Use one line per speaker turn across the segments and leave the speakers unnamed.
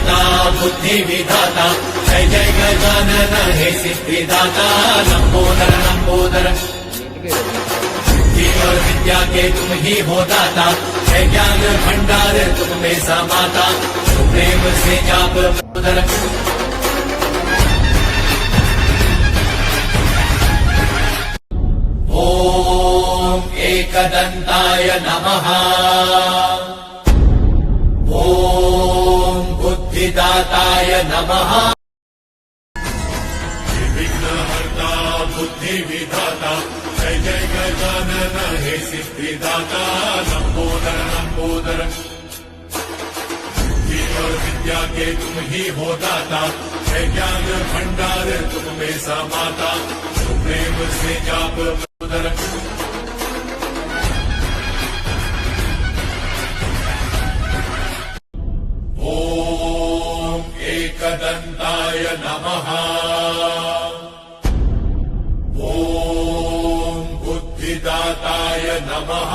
विघ्नहर्ता बुद्धि विधाता जय जय गजानन हे सिद्धिदाता लंबोदर लंबोदर बुद्धि और विद्या के तुम ही हो दाता जय ज्ञान भंडार तुम में समाता प्रेम से जाप उदर ओम एकदंताय नमः ओम बुद्धिदाताय नमः विघ्नहर्ता बुद्धि विधाता जय जय गजानन हे सिद्धिदाता लंबोदर लंबोदर बुद्धि और विद्या के तुम ही हो दाता जय ज्ञान भंडार तुम में समाता प्रेम से जाप उदर ओम एकदंताय नमः ओम बुद्धिदाताय नमः।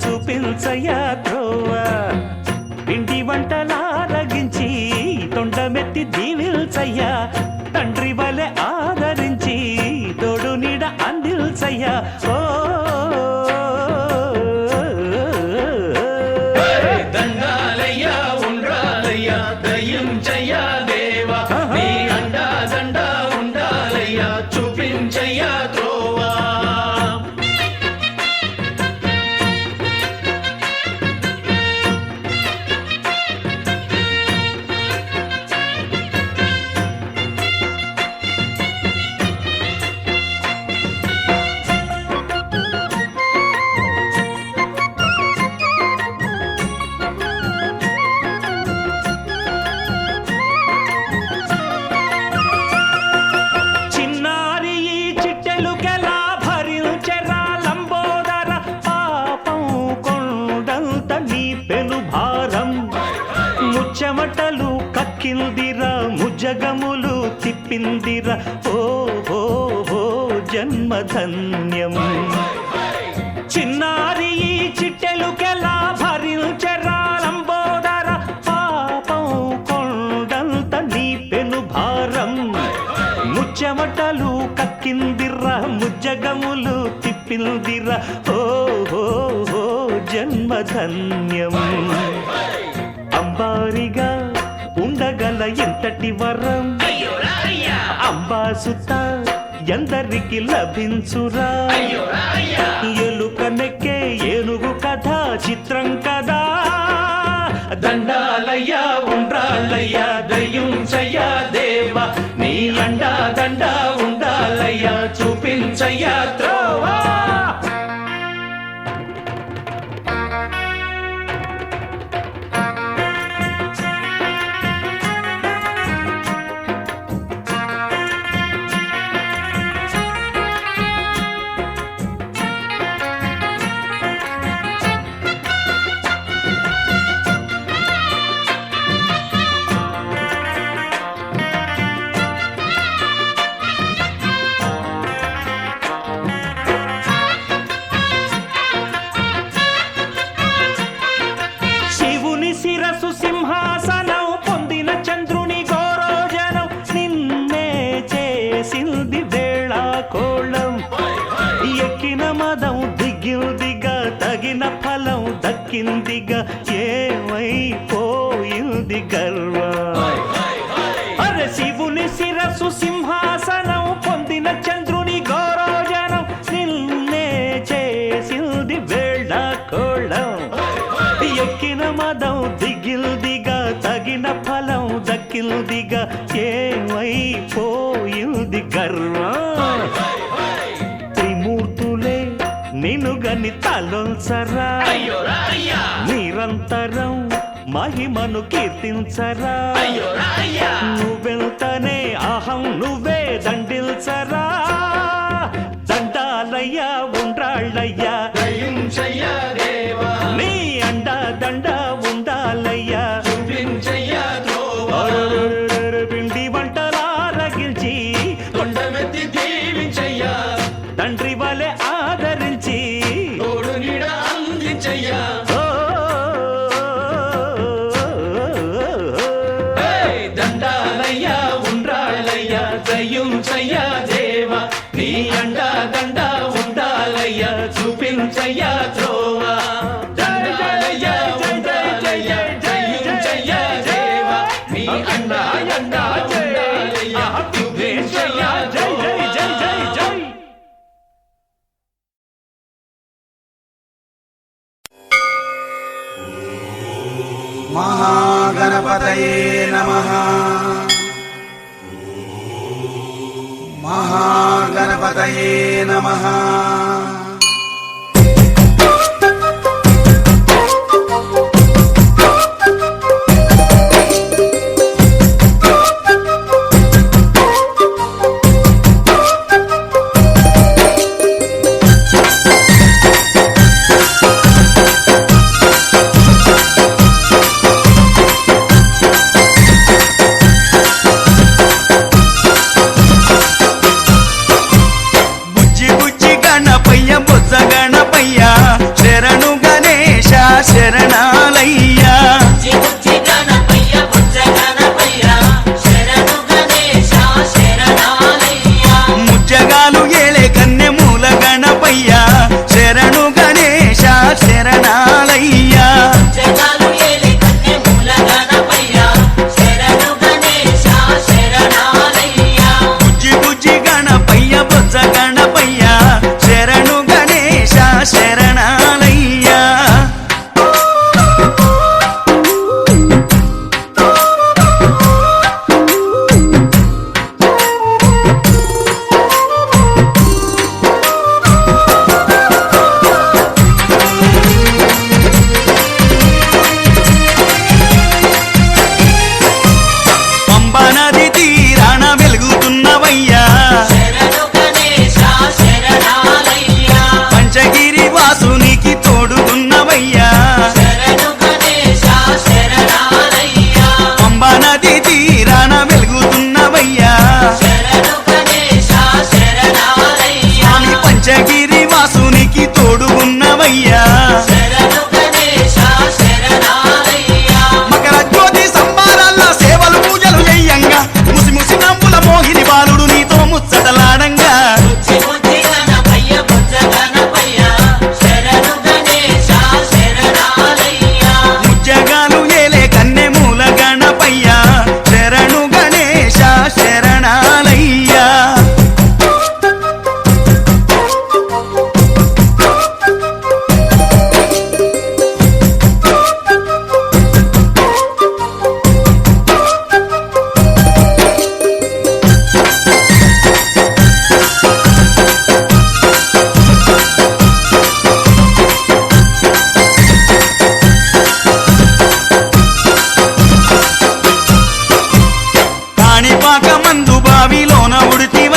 చూపించయ్యా త్రోవా పిండి వంటలారగించి తొండమెత్తి దీవిల్చయ్యా తండ్రి వలె ఆదరించి తోడు నీడ అందిల్చయ్యా ఓ
దండాలయ్యా ఉండాలయ్యా దయించయ్యా దేవా నీ అండా దండా ఉండాలయ్యా చూపించయ్యా త్రోవా
చెమటలు కక్కిందిరా ముజగములు తిప్పిందిరా ఓ ఓ ఓ జన్మధన్యం చిన్నారి ఈ చిట్టెలుకెలా భరించెరా లంబోదర పాపం కొండంత నీ పెను భారం ముచ్చెమటలు కక్కిందిరా ముజగములు తిప్పిందిరా ఓ ఓ ఓ జన్మధన్యం అంబారిగా ఉండగల ఎంతటి వరం అంబాసుత ఎందరికి లభించురా ఎలుక నెక్కే ఏనుగు కథ చిత్రం కదా దండాలయ్యా ఉండాలయ్యా దయించయ్యా దేవా నీ అండా దండా ఉండాలయ్యా చూపించయ్యా త్రోవా శిరసు సింహాసనం పొందిన చంద్రుని గౌరోజనం నిన్నే చేసింది వేళా కోళం ఎక్కిన మదం దిగిందిగా తగిన ఫలం దక్కిందిగా ఏమైపోయింది గర్వం అరే శివుని శిరసు సింహాసనం పొందిన చంద్రుని గౌరోజనం నిన్నే చేసింది వేళా కోళం ఎక్కిన మదం దిగిల్దిగా తగిన ఫలం దక్కిల్దిగా ఏమైపోయింది గర్వం త్రిమూర్తులే నిన్నుగని తలొంచరా నిరంతరం మహిమను కీర్తించరా నువ్వెంతనే అహం నువ్వే దండిల్చరా దండాలయ్యా ఉండ్రాళ్ళయ్యా నీ అండా దండా ఉండాలయ్యా పిండి వంటలారగిల్చి
కొండమెత్తి దీవించయ్యా
తండ్రి వలె ఆదరించి
తోడు నీడ అందించయ్యా దండాలయ్యా ఉండ్రాళ్ళయ్యా దయించయ్యా దేవా నీ అండా దండా ఉండాలయ్యా చూపించయ్యా త్రోవా దండాలయ్యా ఉండాలయ్యా దయించయ్యా దేవా నీ అండా దండా ఉండాలయ్యా చూపించయ్యా
జై జై జై జై జై
మహాగణపతయే నమః మహాగణపతయే నమః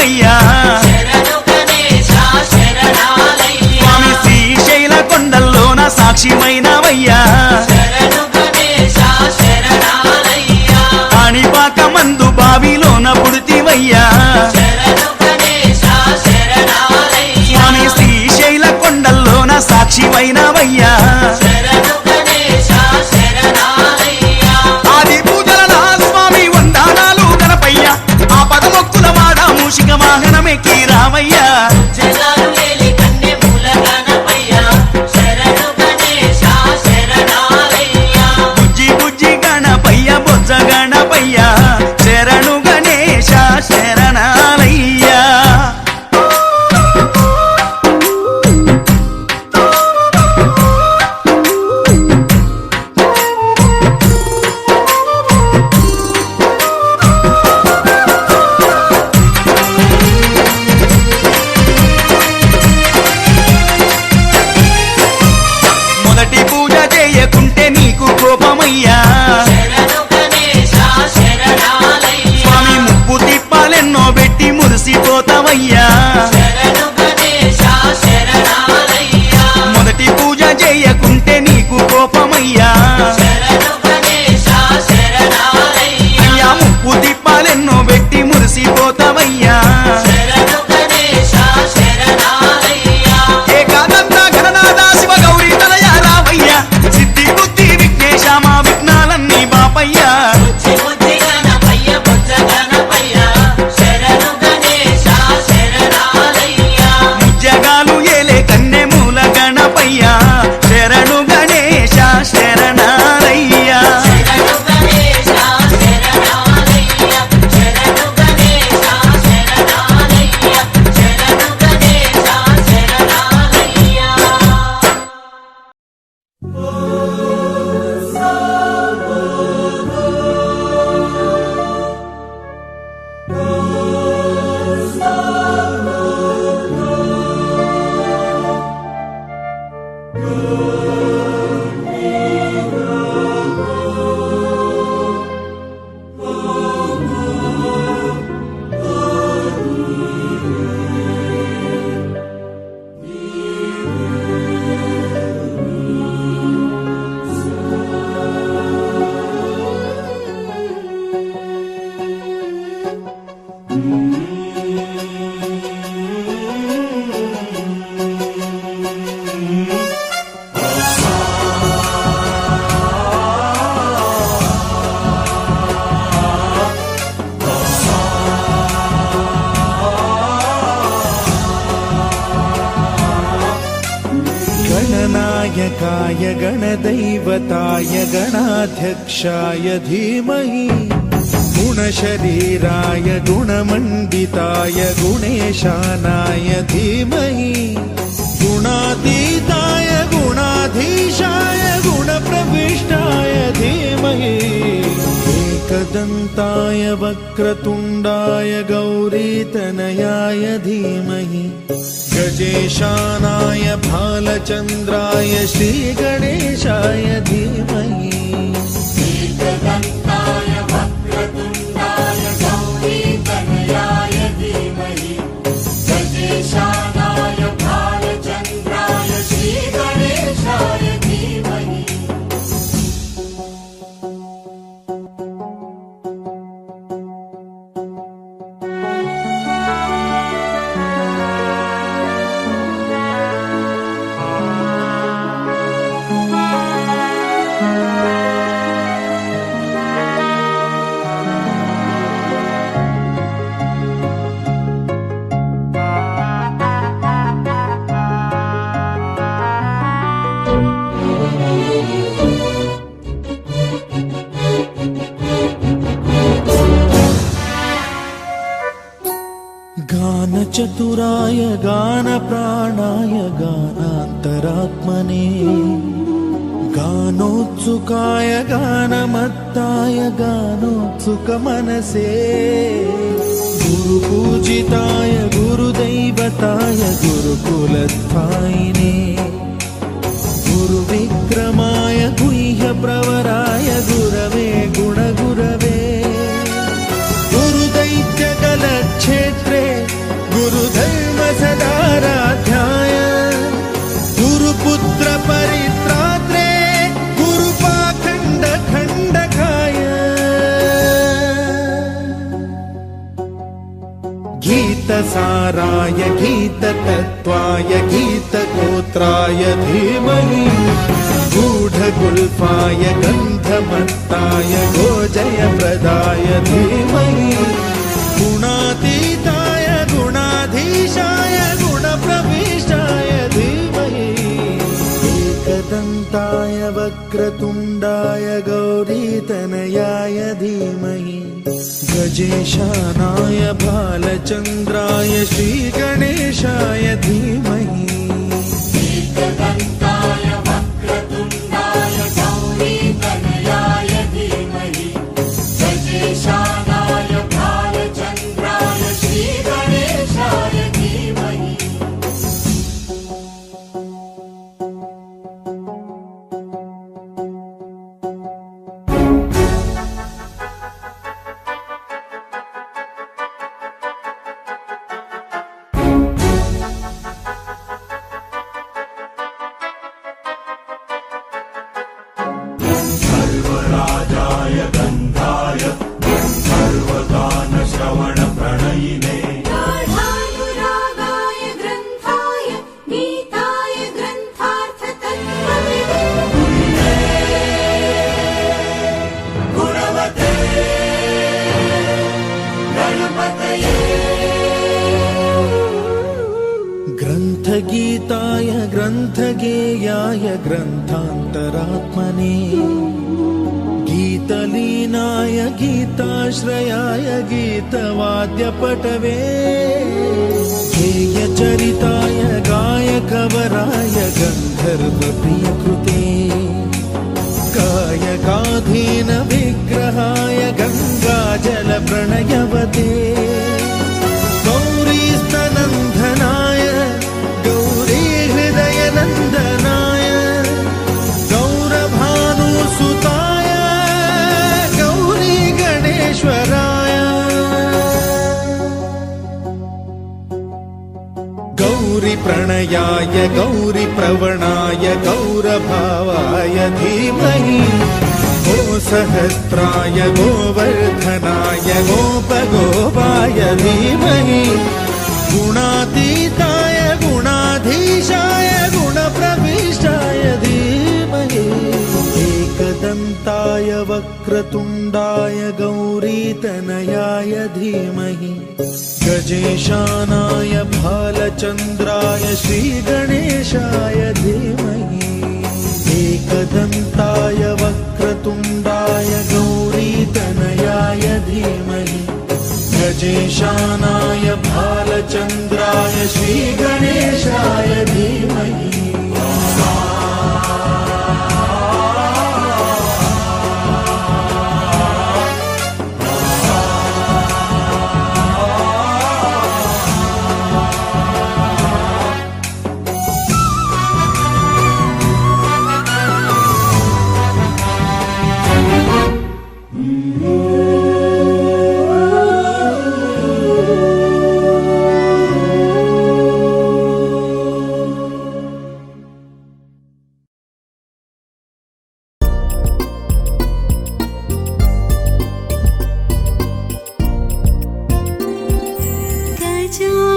శరణాలయ్యా స్వామి శ్రీశైల కొండల్లోన సాక్షిమైనవయ్యా కాణిపాక మందు బావిలోన పుడితివయ్యా స్వామి శ్రీశైల కొండల్లోన సాక్షిమైనవయ్యా ఆది పూజల నా స్వామి వందనాలు గణపయ్య ఆ పదమొక్కుల వాడ మూషిక వాహనమెక్కి రామయ్యా బుజ్జి బుజ్జి గణపయ్య బొజ్జ గణపయ్య శరణు గణేశ శరణాలయ్యా మొదటి పూజ చేయకుంటే నీకు కోపమయ్యా స్వామి ముప్పు తిప్పాలెన్నో పెట్టి మురిసిపోతావయ్యా మొదటి పూజ చేయకుంటే నీకు కోపమయ్యా అయ్యా ముప్పు తిప్పాలెన్నో పెట్టి మురిసిపోతావయ్యా ఏకాదంత గణనాథ శివ గౌరీ తనయ రావయ్యా సిద్ధి బుద్ధి విఘ్నేశ మా విఘ్నాలన్నీ బాపయ్యా జగాలు ఏలే కన్నె మూల గణపయ్యా శరణు గణేశ శరణాలయ్యా गणनायकाय गणदैवताय गणाध्यक्षाय धीमहि गुणशरीराय गुणमण्डिताय गुणेशानाय धीमहि गुणातीताय गुणाधीशाय गुणप्रविष्टाय धीमहि एकदन्ताय वक्रतुण्डाय गौरीतनयाय धीमहि गजेशानाय भालचन्द्राय श्रीगणेशाय धीमहि
एकदन्ताय वक्रतुण्डाय गौरीतनयाय धीमहि गजेशानाय भालचन्द्राय श्रीगणेशाय धीमहि
गानचतुराय गानप्राणाय गानान्तरात्मने गानोत्सुकाय गानमत्ताय गानोत्सुकमनसे गुरुपूजिताय गुरुदैवताय गुरुकुलस्थायिने गुरुविक्रमाय गुह्यप्रवराय गुरवे गुणगुरवे गुरुदैत्यकलक्षेत्रे
गीतसाराय गीततत्त्वाय गीतगोत्राय धीमहि गूढगुल्फाय गन्धमत्ताय गोजयप्रदाय धीमहि गुणातीताय गुणाधीशाय गुणप्रविष्टाय धीमहि एकदन्ताय वक्रतुण्डाय गौरीतनयाय धीमहि गजेशानाय बालचन्द्राय श्रीगणेशाय धीमहि
एकदन्ताय वक्रतुण्डाय गौरीतनयाय धीमहि गजेशानाय बालचन्द्राय श्रीगणेशाय धीमहि
सर्वराजाय गन्धाय सर्वगानश्रवणप्रणयिने
गाढानुरागाय ग्रन्थाय गीताय ग्रन्थार्थतत्त्वविदे
गुणवते गणपतये
ग्रन्थगीताय ग्रन्थगेयाय ग्रन्थान्तरात्मने गीतलीनाय गीताश्रयाय गीतवाद्यपटवे गेयचरिताय गायकवराय गन्धर्वप्रियकृते गायकाधीन विग्रहाय गङ्गाजलप्रणयवते गौरीस्तनन्दनाय गौरीहृदयनन्दनाय गौरभानुसुताय गौरीगणेश्वराय गौरीप्रणयाय गौरीप्रवणाय गौरभावाय धीमहि गोसहस्राय गोवर्धनाय गोपगोपाय धीमहि गुणातीताय गुणाधीशाय गुणप्रविष्टाय धीमहि एकदन्ताय वक्रतुण्डाय गौरीतनयाय धीमहि गजेशानाय भालचन्द्राय श्रीगणेशाय धीमहि एकदन्ताय वक्रतुण्डाय गौरीतनयाय धीमहि गजेशानाय भालचन्द्राय श्रीगणेशाय धीमहि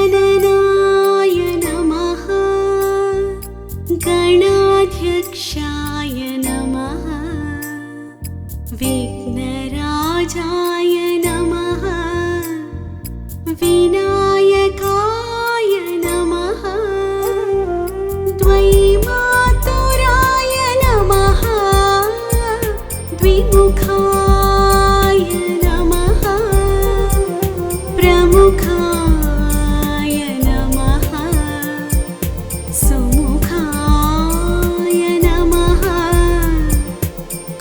गजाननाय नमः गणाध्यक्षाय नमः विघ्नराजाय नमः विनायकाय नमः द्वैमातुराय नमः द्विमुखाय नमः प्रमुखाय नमः सुमुखाय नमः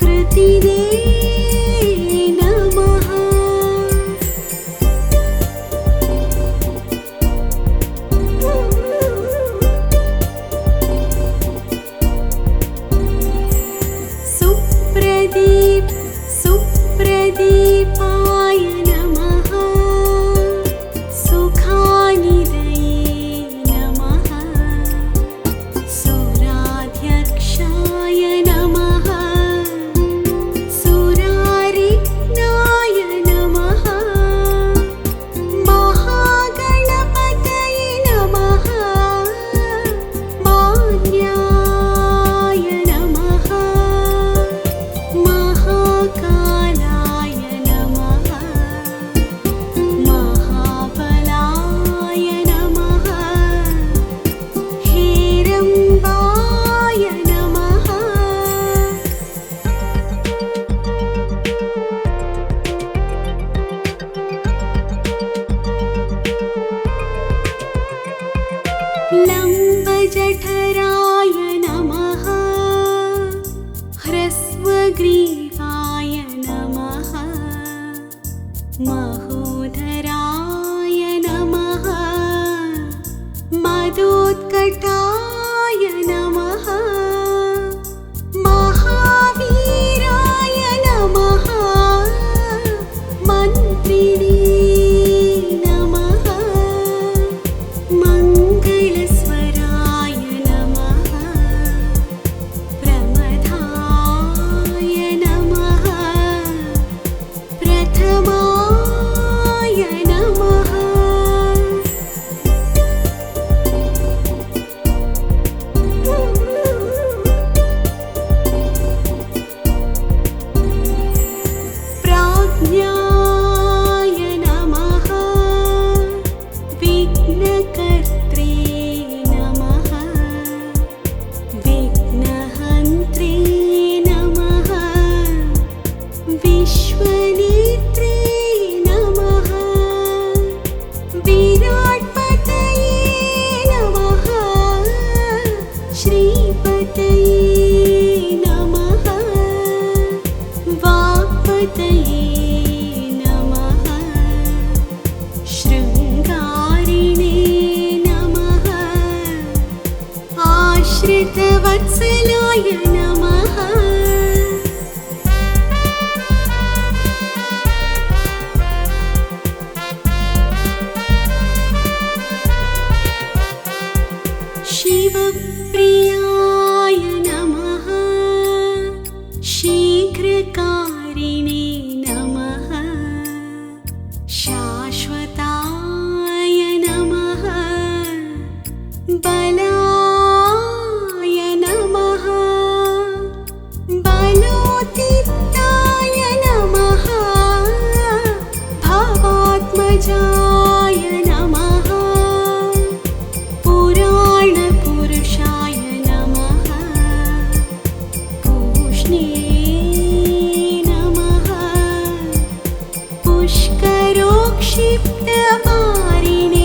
कृतिदे नमः सुप्रदीपाय नमः सुखानिदये नमः सुराध्यक्षाय नमः सुरारिघ्नाय नमः महागणपतये नमः शाश्वताय नमः बलाय नमः बलोतिताय नमः भवात्मजाय नमः पुराणपुरुषाय नमः पूष्णे नमः पुष्करोक्षिप्तपारिणे